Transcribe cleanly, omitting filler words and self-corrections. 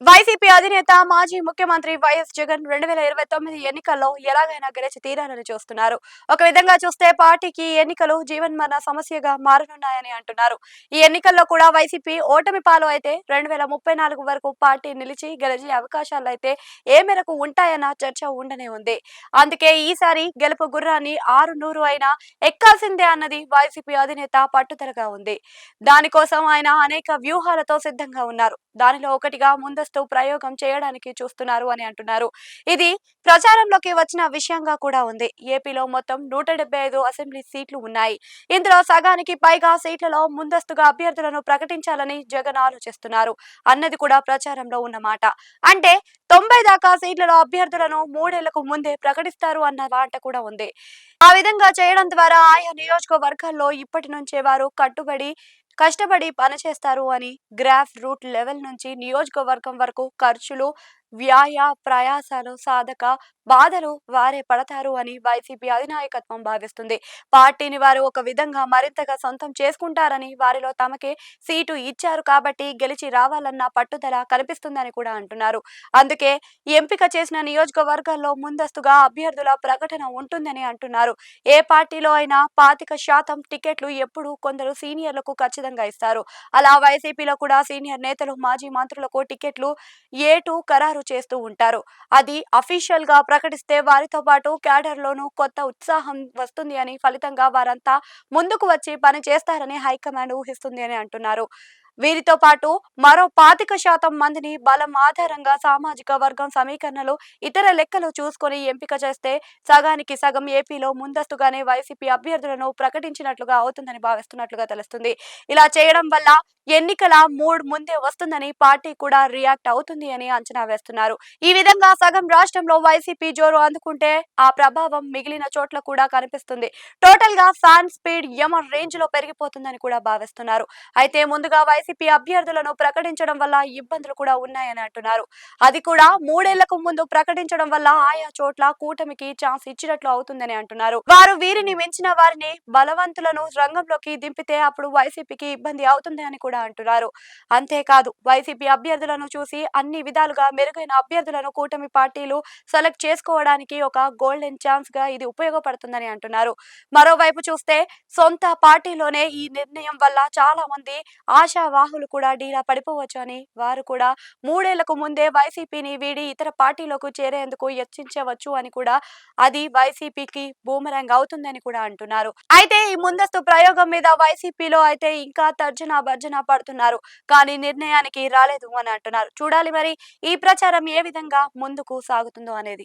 YCP అధినేత మాజీ ముఖ్యమంత్రి వైఎస్ జగన్ 2029 ఎన్నికల్లో ఎలాగైనా గెలిచి తీరాలని చూస్తున్నారు. ఒక విధంగా చూస్తే పార్టీకి ఎన్నికలు జీవన్మరణ సమస్యగా మారనున్నాయని అంటున్నారు. ఈ ఎన్నికల్లో కూడా వైసీపీ ఓటమి పాలు అయితే 2034 వరకు పార్టీ నిలిచి గెలిచే అవకాశాలైతే ఏ మేరకు ఉంటాయన్న చర్చ ఉండనే ఉంది. అందుకే ఈసారి గెలుపు గుర్రాన్ని 6 అయినా ఎక్కాల్సిందే అన్నది వైసీపీ అధినేత పట్టుదలగా ఉంది. దానికోసం ఆయన అనేక వ్యూహాలతో సిద్ధంగా ఉన్నారు. దానిలో ఒకటిగా ముందస్తు ప్రయోగం చేయడానికి చూస్తున్నారు అని అంటున్నారు. ఇది ప్రచారంలోకి వచ్చిన విషయంగా కూడా ఉంది. ఏపీలో మొత్తం 175 అసెంబ్లీ సీట్లు ఉన్నాయి. ఇందులో సగానికి పైగా సీట్లలో ముందస్తుగా అభ్యర్థులను ప్రకటించాలని జగన్ ఆలోచిస్తున్నారు అన్నది కూడా ప్రచారంలో ఉన్నమాట. అంటే 90 దాకా సీట్లలో అభ్యర్థులను 3 ఏళ్లకు ముందే ప్రకటిస్తారు అన్న మాట కూడా ఉంది. ఆ విధంగా చేయడం ద్వారా ఆయా నియోజకవర్గాల్లో ఇప్పటి నుంచే వారు కష్టపడి పనిచేస్తారు అని గ్రాఫ్ రూట్ లెవెల్ నుంచి నియోజకవర్గం వరకు ఖర్చులు, ప్రయాసాలు, సాధక బాధలు వారే పడతారు అని వైసీపీ అధినాయకత్వం భావిస్తుంది. పార్టీని వారు ఒక విధంగా మరింతగా సొంతం చేసుకుంటారని, వారిలో తమకే సీటు ఇచ్చారు కాబట్టి గెలిచి రావాలన్న పట్టుదల కనిపిస్తుందని కూడా అంటున్నారు. అందుకే ఎంపిక చేసిన నియోజకవర్గాల్లో ముందస్తుగా అభ్యర్థుల ప్రకటన ఉంటుందని అంటున్నారు. ఏ పార్టీలో అయినా 25% టికెట్లు ఎప్పుడు కొందరు సీనియర్లకు ఖచ్చితంగా ఇస్తారు. అలా వైసీపీలో కూడా సీనియర్ నేతలు, మాజీ మంత్రులకు టికెట్లు ఏటూ ఖరారు చేస్తూ ఉంటారు. అది అఫీషియల్ గా ప్రకటిస్తే వారితో పాటు క్యాడర్ లోనూ కొత్త ఉత్సాహం వస్తుంది అని, ఫలితంగా వారంతా ముందుకు వచ్చి పని చేస్తారని హైకమాండ్ ఊహిస్తుంది అని అంటున్నారు. వీరితో పాటు మరో 25% మందిని బలం ఆధారంగా సామాజిక వర్గం సమీకరణలు, ఇతర లెక్కలు చూసుకొని ఎంపిక చేస్తే సగానికి సగం ఏపీలో ముందస్తుగానే వైసీపీ అభ్యర్థులను ప్రకటించినట్లుగా అవుతుందని భావిస్తున్నట్లుగా తెలుస్తుంది. ఇలా చేయడం వల్ల ఎన్నికల మూడ్ ముందే వస్తుందని పార్టీ కూడా రియాక్ట్ అవుతుంది అని అంచనా వేస్తున్నారు. ఈ విధంగా సగం రాష్ట్రంలో వైసీపీ జోరు అందుకుంటే ఆ ప్రభావం మిగిలిన చోట్ల కూడా కనిపిస్తుంది. టోటల్ గా ఫ్యాన్ స్పీడ్ యమ రేంజ్ లో పెరిగిపోతుందని కూడా భావిస్తున్నారు. అయితే ముందుగా వైసీపీ అభ్యర్థులను ప్రకటించడం వల్ల ఇబ్బందులు కూడా ఉన్నాయని అంటున్నారు. అది కూడా 3 ఏళ్లకు ముందు ప్రకటించడం వల్ల ఆయా చోట్ల కూటమికి ఛాన్స్ ఇచ్చినట్లు అవుతుందని అంటున్నారు. వారు వీరిని మించిన వారిని బలవంతులను రంగంలోకి దింపితే అప్పుడు వైసీపీకి ఇబ్బంది అవుతుంది అని కూడా అంటున్నారు. అంతేకాదు వైసీపీ అభ్యర్థులను చూసి అన్ని విధాలుగా మెరుగైన అభ్యర్థులను కూటమి పార్టీలు సెలెక్ట్ చేసుకోవడానికి ఒక గోల్డెన్ ఛాన్స్ గా ఇది ఉపయోగపడుతుందని అంటున్నారు. మరోవైపు చూస్తే సొంత పార్టీలోనే ఈ నిర్ణయం వల్ల చాలా మంది ఆశావాహులు కూడా డీలా పడిపోవచ్చు అని, వారు కూడా 3 ఏళ్లకు ముందే వైసీపీని వీడి ఇతర పార్టీలకు చేరేందుకు యత్నించవచ్చు అని కూడా, అది వైసీపీకి బూమరాంగ్ అవుతుందని కూడా అంటున్నారు. అయితే ఈ ముందస్తు ప్రయోగం మీద వైసీపీలో అయితే ఇంకా తర్జన భర్జన పడుతున్నారు. కానీ నిర్ణయానికి రాలేదు అని అంటున్నారు. చూడాలి మరి ఈ ప్రచారం ఏ విధంగా ముందుకు సాగుతుందో అనేది.